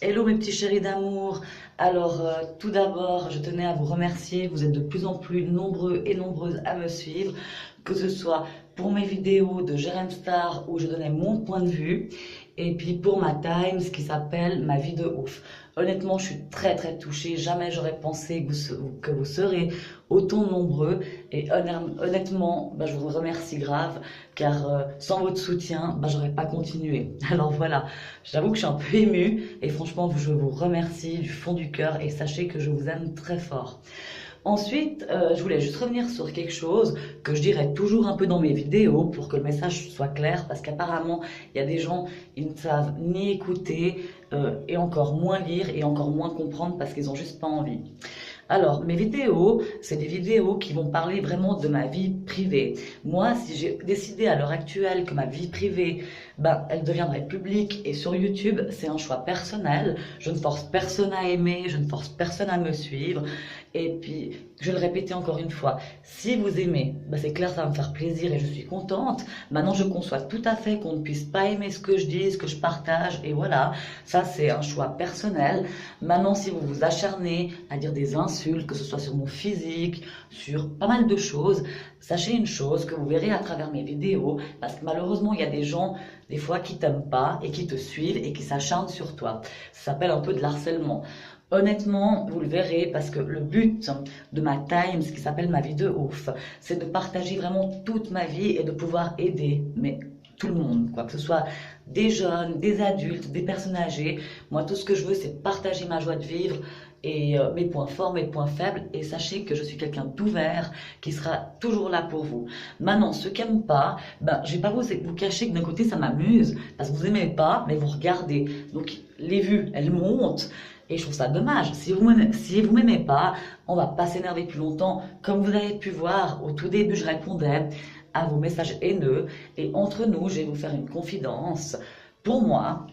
Hello mes petits chéris d'amour. Alors tout d'abord, je tenais à vous remercier. Vous êtes de plus en plus nombreux et nombreuses à me suivre, que ce soit pour mes vidéos de Jérém Star où je donnais mon point de vue, et puis pour ma Times qui s'appelle Ma vie de ouf. Honnêtement, je suis très très touchée. Jamais j'aurais pensé que vous serez autant nombreux. Et honnêtement, bah, je vous remercie grave, car sans votre soutien, bah, j'aurais pas continué. Alors voilà, j'avoue que je suis un peu émue, et franchement, je vous remercie du fond du cœur, et sachez que je vous aime très fort. Ensuite, je voulais juste revenir sur quelque chose que je dirais toujours un peu dans mes vidéos pour que le message soit clair, parce qu'apparemment, il y a des gens, ils ne savent ni écouter, et encore moins lire, et encore moins comprendre parce qu'ils ont juste pas envie. Alors, mes vidéos, c'est des vidéos qui vont parler vraiment de ma vie privée. Moi, si j'ai décidé à l'heure actuelle que ma vie privée, ben, elle deviendrait publique et sur YouTube, c'est un choix personnel. Je ne force personne à aimer, je ne force personne à me suivre. Et puis, je vais le répéter encore une fois, si vous aimez, ben c'est clair, ça va me faire plaisir et je suis contente. Maintenant, je conçois tout à fait qu'on ne puisse pas aimer ce que je dis, ce que je partage, et voilà, ça c'est un choix personnel. Maintenant, si vous vous acharnez à dire des insultes, que ce soit sur mon physique, sur pas mal de choses, sachez une chose que vous verrez à travers mes vidéos, parce que malheureusement, il y a des gens, des fois, qui t'aiment pas et qui te suivent et qui s'acharnent sur toi. Ça s'appelle un peu de l'harcèlement. Honnêtement, vous le verrez, parce que le but de ma Times, qui s'appelle Ma vie de ouf, c'est de partager vraiment toute ma vie et de pouvoir aider, mais tout le monde, quoi, que ce soit des jeunes, des adultes, des personnes âgées. Moi, tout ce que je veux, c'est partager ma joie de vivre et mes points forts, mes points faibles. Et sachez que je suis quelqu'un d'ouvert qui sera toujours là pour vous. Maintenant, ceux qui n'aiment pas, ben, je vais pas vous cacher que d'un côté, ça m'amuse parce que vous aimez pas, mais vous regardez. Donc, les vues, elles montent. Et je trouve ça dommage. Si vous m'aimez pas, on va pas s'énerver plus longtemps. Comme vous avez pu voir, au tout début, je répondais à vos messages haineux. Et entre nous, je vais vous faire une confidence. Pour moi,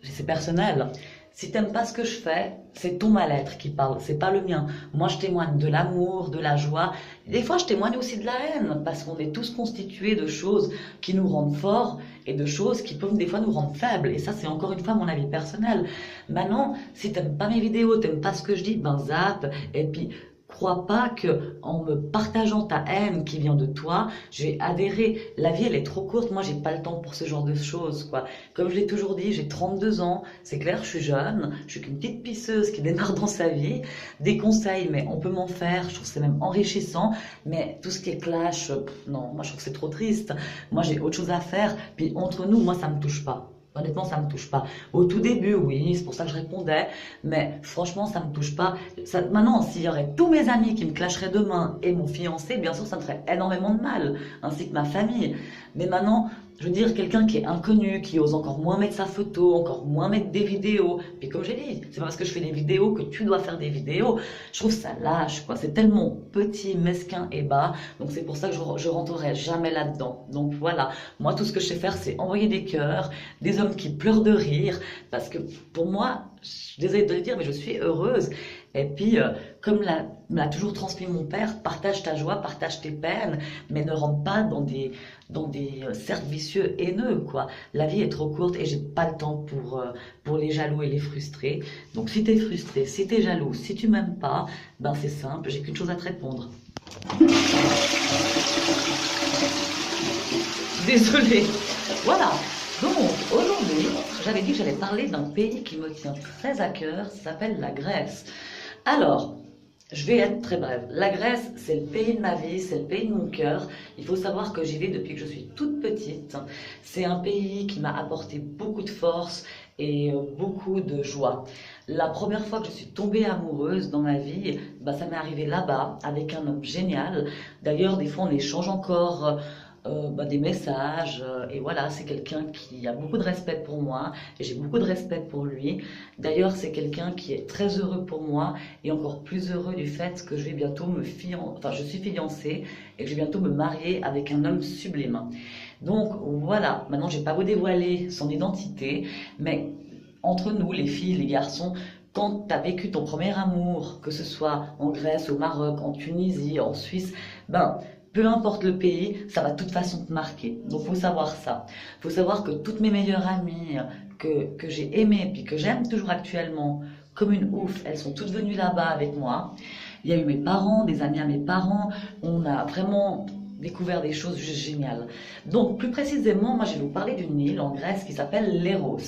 c'est personnel. Si t'aimes pas ce que je fais, c'est ton mal-être qui parle, c'est pas le mien. Moi, je témoigne de l'amour, de la joie. Des fois, je témoigne aussi de la haine, parce qu'on est tous constitués de choses qui nous rendent forts et de choses qui peuvent des fois nous rendre faibles. Et ça, c'est encore une fois mon avis personnel. Maintenant, si t'aimes pas mes vidéos, t'aimes pas ce que je dis, ben zappe. Et puis, crois pas que en me partageant ta haine qui vient de toi, j'ai adhéré. La vie, elle est trop courte. Moi, j'ai pas le temps pour ce genre de choses, quoi. Comme je l'ai toujours dit, j'ai 32 ans. C'est clair, je suis jeune. Je suis qu'une petite pisseuse qui démarre dans sa vie. Des conseils, mais on peut m'en faire. Je trouve que c'est même enrichissant. Mais tout ce qui est clash, non, moi, je trouve que c'est trop triste. Moi, j'ai autre chose à faire. Puis entre nous, moi, ça me touche pas. Honnêtement, ça me touche pas. Au tout début, oui, c'est pour ça que je répondais, mais franchement, ça me touche pas. Ça, maintenant, s'il y aurait tous mes amis qui me clasheraient demain et mon fiancé, bien sûr, ça me ferait énormément de mal, ainsi que ma famille. Mais maintenant, je veux dire, quelqu'un qui est inconnu, qui ose encore moins mettre sa photo, encore moins mettre des vidéos. Puis comme j'ai dit, c'est pas parce que je fais des vidéos que tu dois faire des vidéos. Je trouve ça lâche, quoi. C'est tellement petit, mesquin et bas. Donc c'est pour ça que je rentrerai jamais là-dedans. Donc voilà. Moi, tout ce que je sais faire, c'est envoyer des cœurs, des hommes qui pleurent de rire. Parce que pour moi, je suis désolée de le dire, mais je suis heureuse. Et puis, comme me l'a toujours transmis mon père, partage ta joie, partage tes peines, mais ne rentre pas dans des cercles vicieux haineux, quoi. La vie est trop courte et j'ai pas le temps pour les jaloux et les frustrés. Donc, si t'es frustré, si t'es jaloux, si tu m'aimes pas, ben c'est simple, j'ai qu'une chose à te répondre. Désolée. Voilà. Donc, aujourd'hui, j'avais dit que j'allais parler d'un pays qui me tient très à cœur, ça s'appelle la Grèce. Alors, je vais être très brève. La Grèce, c'est le pays de ma vie, c'est le pays de mon cœur. Il faut savoir que j'y vais depuis que je suis toute petite. C'est un pays qui m'a apporté beaucoup de force et beaucoup de joie. La première fois que je suis tombée amoureuse dans ma vie, bah, ça m'est arrivé là-bas avec un homme génial. D'ailleurs, des fois, on échange encore bah, des messages. Et voilà, c'est quelqu'un qui a beaucoup de respect pour moi et j'ai beaucoup de respect pour lui. D'ailleurs, c'est quelqu'un qui est très heureux pour moi et encore plus heureux du fait que je vais bientôt enfin, je suis fiancée et que je vais bientôt me marier avec un homme sublime. Donc voilà, maintenant je vais pas vous dévoiler son identité, mais entre nous, les filles, les garçons, quand tu as vécu ton premier amour, que ce soit en Grèce, au Maroc, en Tunisie, en Suisse, ben, peu importe le pays, ça va de toute façon te marquer. Donc faut savoir ça. Faut savoir que toutes mes meilleures amies, que j'ai aimées, puis que j'aime toujours actuellement comme une ouf, elles sont toutes venues là-bas avec moi. Il y a eu mes parents, des amis à mes parents, on a vraiment découvert des choses juste géniales. Donc plus précisément, moi je vais vous parler d'une île en Grèce qui s'appelle Léros.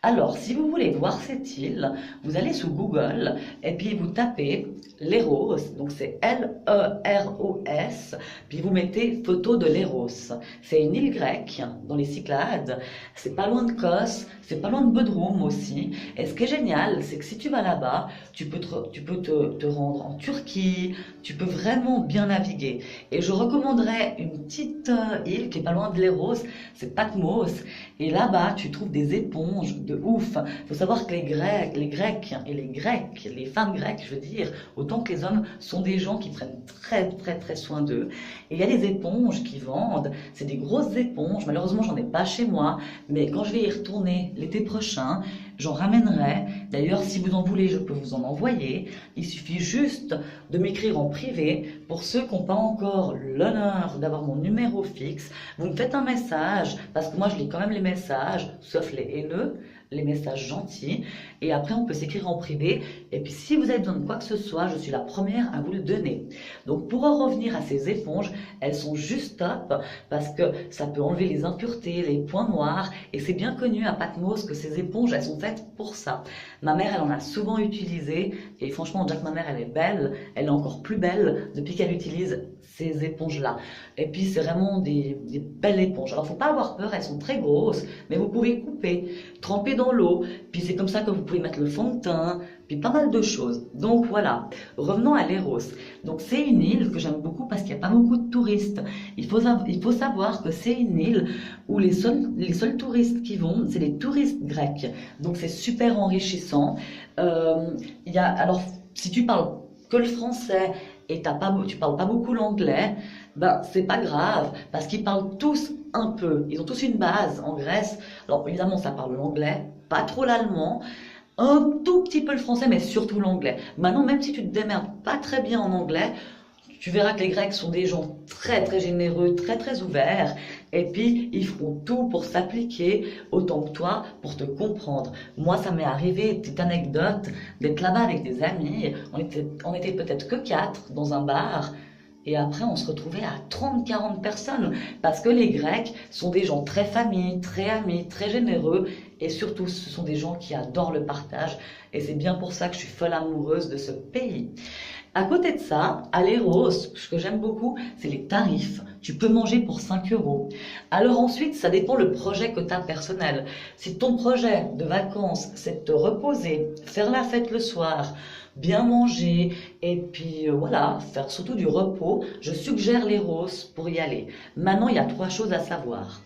Alors, si vous voulez voir cette île, vous allez sur Google et puis vous tapez Léros, donc c'est L-E-R-O-S, puis vous mettez photo de Léros. C'est une île grecque dans les Cyclades, c'est pas loin de Kos, c'est pas loin de Bodrum aussi. Et ce qui est génial, c'est que si tu vas là-bas, tu peux te rendre en Turquie, tu peux vraiment bien naviguer. Et je recommanderais une petite île qui est pas loin de Léros, c'est Patmos. Et là-bas, tu trouves des éponges de ouf. Il faut savoir que les Grecs, les femmes grecques, je veux dire, autant que les hommes, sont des gens qui prennent très soin d'eux. Et il y a des éponges qui vendent, c'est des grosses éponges. Malheureusement, j'en ai pas chez moi, mais quand je vais y retourner l'été prochain, j'en ramènerai. D'ailleurs, si vous en voulez, je peux vous en envoyer. Il suffit juste de m'écrire en privé. Pour ceux qui n'ont pas encore l'honneur d'avoir mon numéro fixe, vous me faites un message, parce que moi je lis quand même les messages, sauf les haineux, les messages gentils, et après on peut s'écrire en privé. Et puis si vous avez besoin de quoi que ce soit, je suis la première à vous le donner. Donc pour en revenir à ces éponges, elles sont juste top, parce que ça peut enlever les impuretés, les points noirs, et c'est bien connu à Patmos que ces éponges, elles sont faites pour ça. Ma mère, elle en a souvent utilisé, et franchement, déjà que ma mère, elle est belle, elle est encore plus belle depuis qu'elle utilise ces éponges-là. Et puis c'est vraiment des belles éponges. Alors faut pas avoir peur, elles sont très grosses, mais vous pouvez couper, tremper dans l'eau, puis c'est comme ça que vous pouvez mettre le fond de teint, puis pas mal de choses. Donc voilà, revenons à Léros. Donc c'est une île que j'aime beaucoup parce qu'il n'y a pas beaucoup de touristes. Il faut savoir que c'est une île où les seuls touristes qui vont, c'est les touristes grecs. Donc c'est super enrichissant. Alors si tu parles que le français et tu parles pas beaucoup l'anglais, ben c'est pas grave, parce qu'ils parlent tous un peu. Ils ont tous une base en Grèce. Alors évidemment, ça parle l'anglais, pas trop l'allemand, un tout petit peu le français, mais surtout l'anglais. Maintenant, même si tu te démerdes pas très bien en anglais, tu verras que les Grecs sont des gens très généreux, très ouverts, et puis ils feront tout pour s'appliquer autant que toi, pour te comprendre. Moi, ça m'est arrivé, petite anecdote, d'être là-bas avec des amis, on était peut-être que 4 dans un bar, et après on se retrouvait à 30-40 personnes, parce que les Grecs sont des gens très familles, très amis, très généreux, et surtout ce sont des gens qui adorent le partage, et c'est bien pour ça que je suis folle amoureuse de ce pays. À côté de ça, à Léros, ce que j'aime beaucoup, c'est les tarifs. Tu peux manger pour 5 €. Alors ensuite, ça dépend le projet que tu as personnel. Si ton projet de vacances, c'est de te reposer, faire la fête le soir, bien manger, et puis voilà, faire surtout du repos, je suggère Léros pour y aller. Maintenant, il y a 3 choses à savoir.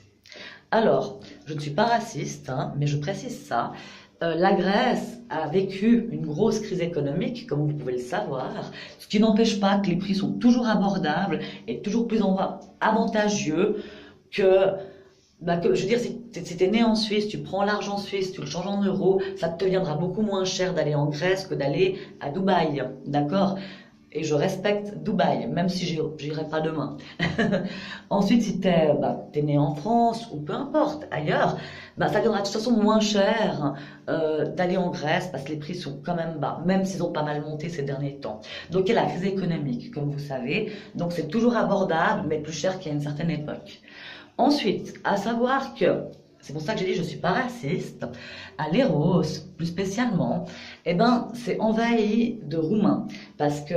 Alors, je ne suis pas raciste, hein, mais je précise ça. La Grèce a vécu une grosse crise économique, comme vous pouvez le savoir, ce qui n'empêche pas que les prix sont toujours abordables et toujours plus avantageux que, je veux dire, si tu es né en Suisse, tu prends l'argent suisse, tu le changes en euros, ça te deviendra beaucoup moins cher d'aller en Grèce que d'aller à Dubaï, d'accord? Et je respecte Dubaï, même si j'irai pas demain. Ensuite, si t'es né en France ou peu importe ailleurs, ça viendra de toute façon moins cher d'aller en Grèce parce que les prix sont quand même bas, même s'ils ont pas mal monté ces derniers temps. Donc il y a la crise économique, comme vous savez, donc c'est toujours abordable, mais plus cher qu'à une certaine époque. Ensuite, à savoir que c'est pour ça que j'ai dit je suis pas raciste. À Léros, plus spécialement, c'est envahi de Roumains parce que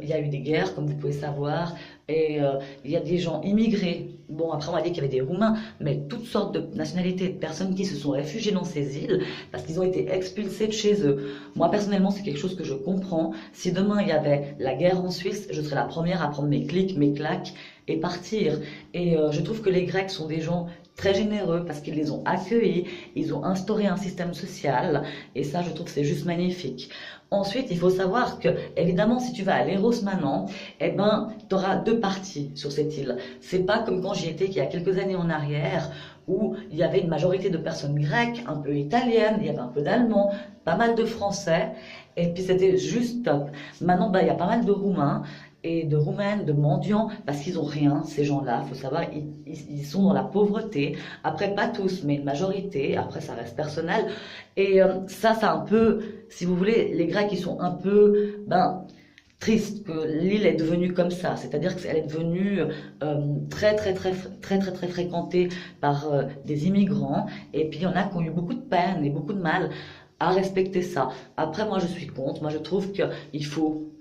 il y a eu des guerres, comme vous pouvez savoir, et il y a des gens immigrés. Bon, après on m'a dit qu'il y avait des Roumains, mais toutes sortes de nationalités, de personnes qui se sont réfugiées dans ces îles parce qu'ils ont été expulsés de chez eux. Moi personnellement, c'est quelque chose que je comprends. Si demain il y avait la guerre en Suisse, je serais la première à prendre mes clics, mes claques et partir. Et je trouve que les Grecs sont des gens très généreux parce qu'ils les ont accueillis, ils ont instauré un système social et ça je trouve que c'est juste magnifique. Ensuite, il faut savoir que, évidemment, si tu vas à Léros maintenant, tu auras 2 parties sur cette île. C'est pas comme quand j'y étais, il y a quelques années en arrière, où il y avait une majorité de personnes grecques, un peu italiennes, il y avait un peu d'allemands, pas mal de français, et puis c'était juste top. Maintenant, il y a pas mal de roumains, et de Roumaines, de mendiants, parce qu'ils ont rien, ces gens-là, faut savoir, ils sont dans la pauvreté. Après, pas tous, mais une majorité. Après, ça reste personnel. Et ça, c'est un peu, si vous voulez, les Grecs, ils sont un peu, triste que l'île est devenue comme ça, c'est-à-dire qu'elle est devenue très fréquentée par des immigrants, et puis il y en a qui ont eu beaucoup de peine et beaucoup de mal à respecter ça. Après, moi je suis contre, moi je trouve qu'il faut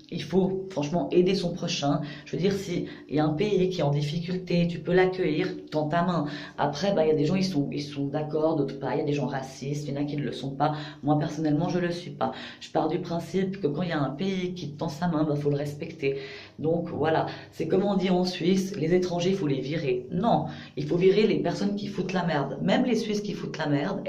franchement aider son prochain. Je veux dire, si il y a un pays qui est en difficulté, tu peux l'accueillir, tends ta main. Après, il y a des gens, ils sont d'accord, d'autres pas. Il y a des gens racistes, il y en a qui ne le sont pas. Moi, personnellement, je le suis pas. Je pars du principe que quand il y a un pays qui tend sa main, faut le respecter. Donc voilà, c'est comme on dit en Suisse, les étrangers, il faut les virer. Non, il faut virer les personnes qui foutent la merde. Même les Suisses qui foutent la merde,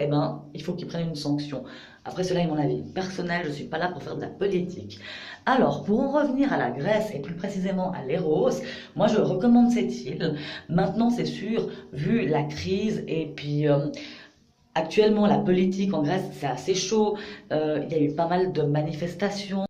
il faut qu'ils prennent une sanction. Après, cela est mon avis personnel, je ne suis pas là pour faire de la politique. Alors, pour en revenir à la Grèce et plus précisément à Léros, moi je recommande cette île. Maintenant, c'est sûr, vu la crise et puis actuellement la politique en Grèce, c'est assez chaud. Il y a eu pas mal de manifestations.